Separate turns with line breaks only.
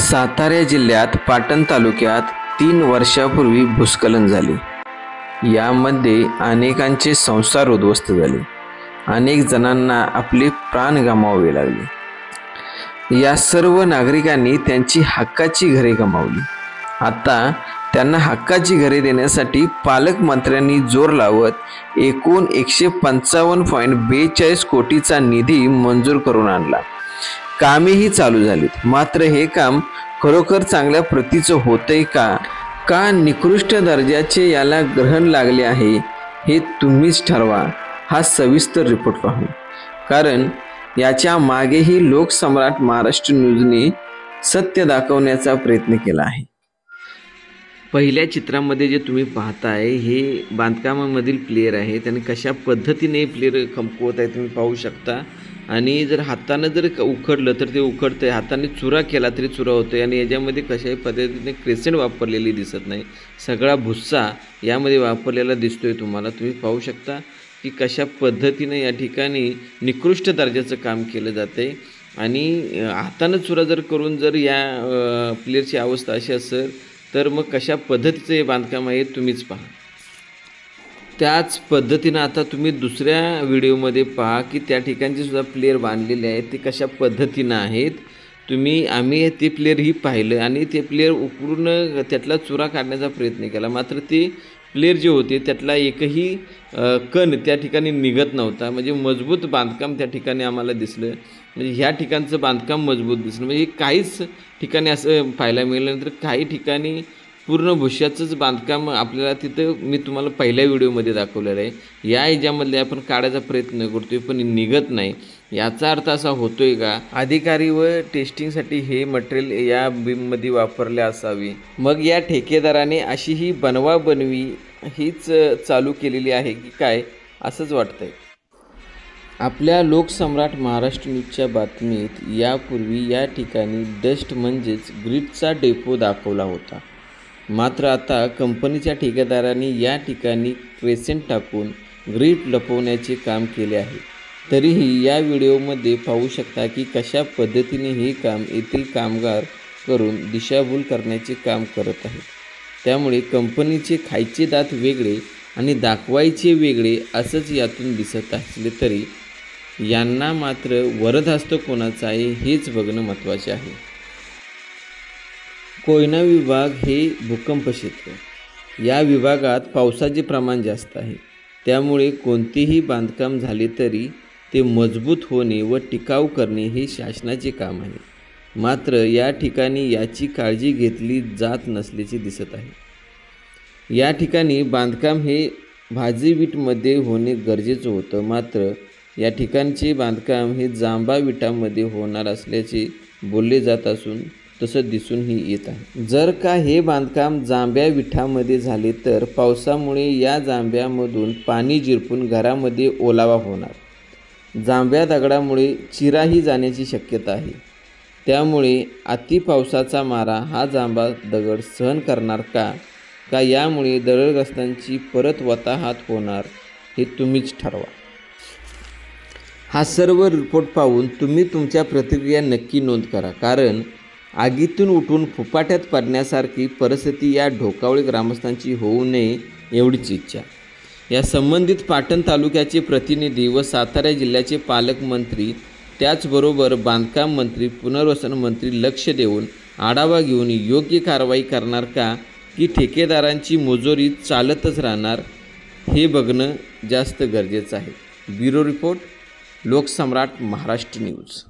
सातारा जिल्ह्यात पाटण तालुक्यात 3 वर्षापूर्वी भूस्खलन झाले। यामध्ये अनेकांचे संसार उद्ध्वस्त झाले, अनेक जणांना आपले प्राण गमावावे लागले। या सर्व नागरिकांनी त्यांची हक्काची घरे गमावली। आता त्यांना हक्काची घरे देण्यासाठी पालकमंत्र्यांनी जोर लावत एकूण 155.42 कोटीचा निधी मंजूर करून आणला। कामेही चालू झालीत, मात्र हे काम खरोखर चांगल्या प्रतीचं होतंय का निकृष्ट दर्जाचे याला ग्रहण लागले आहे हे तुम्हीच ठरवा। हा सविस्तर रिपोर्ट पाहू, कारण याच्या मागेही लोकसम्राट महाराष्ट्र न्यूजने सत्य दाखवण्याचा प्रयत्न केला आहे। पहिल्या चित्रामध्ये जे तुम्ही पाहताय हे बांधकामामधील प्लेयर आहे, त्यांनी कशा पद्धतीने प्लेयर कमकुवत आहे तुम्ही पाहू शकता। आणि जर हाताने जर उखडलं तर ते उखडतंय, हाताने चुरा केला तरी चुरा होतोय। आणि याच्यामध्ये कशाही पद्धतीने क्रेसेंट वापरलेली दिसत नाही, सगळा भुस्सा यामध्ये वापरलेला दिसतोय तुम्हाला। तुम्ही पाहू शकता की कशा पद्धतीने या ठिकाणी निकृष्ट दर्जाचं काम केलं जातंय। आणि हाताने चुरा जर करून जर या प्लेयरची अवस्था अशी असेल तर मग कशा पद्धतीचं हे बांधकाम आहे तुम्हीच पहा। त्याच पद्धतीनं आता तुम्ही दुसऱ्या व्हिडिओमध्ये पहा की त्या ठिकाणचे सुद्धा प्लेयर बांधलेले आहेत, ते कशा पद्धतीनं आहेत। आम्ही ते प्लेयरही पाहिलं आणि ते प्लेयर उकरून त्यातला चुरा काढण्याचा प्रयत्न केला, मात्र ते प्लेयर जे होते त्यातला एकही कण त्या ठिकाणी निघत नव्हता। म्हणजे मजबूत बांधकाम त्या ठिकाणी आम्हाला दिसलं, म्हणजे ह्या ठिकाणचं बांधकाम मजबूत दिसलं। म्हणजे काहीच ठिकाणी असं पाहायला मिळालं, नंतर काही ठिकाणी पूर्ण भुश्याचंच बांधकाम आपल्याला तिथं मी तुम्हाला पहिल्या व्हिडिओमध्ये दाखवलेलं आहे। या ह्याच्यामधले आपण काढायचा प्रयत्न करतोय पण निघत नाही। याचा अर्थ असा होतोय का अधिकारी व टेस्टिंगसाठी हे मटेरियल या बीममध्ये वापरले असावे। मग या ठेकेदाराने अशी ही बनवाबनवी हीच चालू केलेली आहे की काय, असंच वाटतंय। आपल्या लोकसम्राट महाराष्ट्र न्यूजच्या बातमीत यापूर्वी या ठिकाणी डस्ट म्हणजेच ग्रीटचा डेपो दाखवला होता, मात्र आता कंपनीच्या ठेकेदारांनी या ठिकाणी क्रेसेंट टाकून ग्रीट लपवण्याचे काम केले आहे। तरीही या व्हिडिओमध्ये पाहू शकता की कशा पद्धतीने हे काम येथील कामगार करून दिशाभूल करण्याचे काम करत आहेत। त्यामुळे कंपनीचे खायचे दात वेगळे आणि दाखवायचे वेगळे असंच यातून दिसत असले तरी यांना मात्र वरदहस्त कोणाचा आहे हेच बघणं महत्त्वाचे आहे। कोयना विभाग हे भूकंप क्षेत्र, या विभागात पावसाचे प्रमाण जास्त आहे, त्यामुळे कोणतेही बांधकाम झाले तरी ते मजबूत होणे व टिकाऊ करणे हे शासनाचे काम आहे। मात्र या ठिकाणी याची काळजी घेतली जात नसल्याचे दिसत आहे। या ठिकाणी बांधकाम हे भाजी विटामध्ये होणे गरजेचं होतं, मात्र या ठिकाणचे बांधकाम हे जांभा विटामध्ये होणार असल्याचे बोलले जात असून तसं दिसूनही येत आहे। जर का हे बांधकाम जांभ्या विठामध्ये झाले तर पावसामुळे या जांभ्यामधून पाणी जिरपून घरामध्ये ओलावा होणार, जांभ्या दगडामुळे चिराही जाण्याची शक्यता आहे। त्यामुळे अति पावसाचा मारा हा जांभा दगड सहन करणार का यामुळे दगडग्रस्तांची परत वताहात होणार हे तुम्हीच ठरवा। हा सर्व रिपोर्ट पाहून तुम्ही तुमच्या प्रतिक्रिया नक्की नोंद करा, कारण आगीतून उठून फुफाट्यात पडण्यासारखी परिस्थिती या ढोकावळी ग्रामस्थांची होऊ नये एवढीच इच्छा। या संबंधित पाटण तालुक्याचे प्रतिनिधी व सातारा जिल्ह्याचे पालकमंत्री त्याचबरोबर बांधकाम मंत्री पुनर्वसन मंत्री लक्ष देऊन आढावा घेऊन योग्य कारवाई करणार की ठेकेदारांची मुजोरी चालतच राहणार हे बघणं जास्त गरजेचं आहे। Bureau report, Loksamrat Maharashtra news.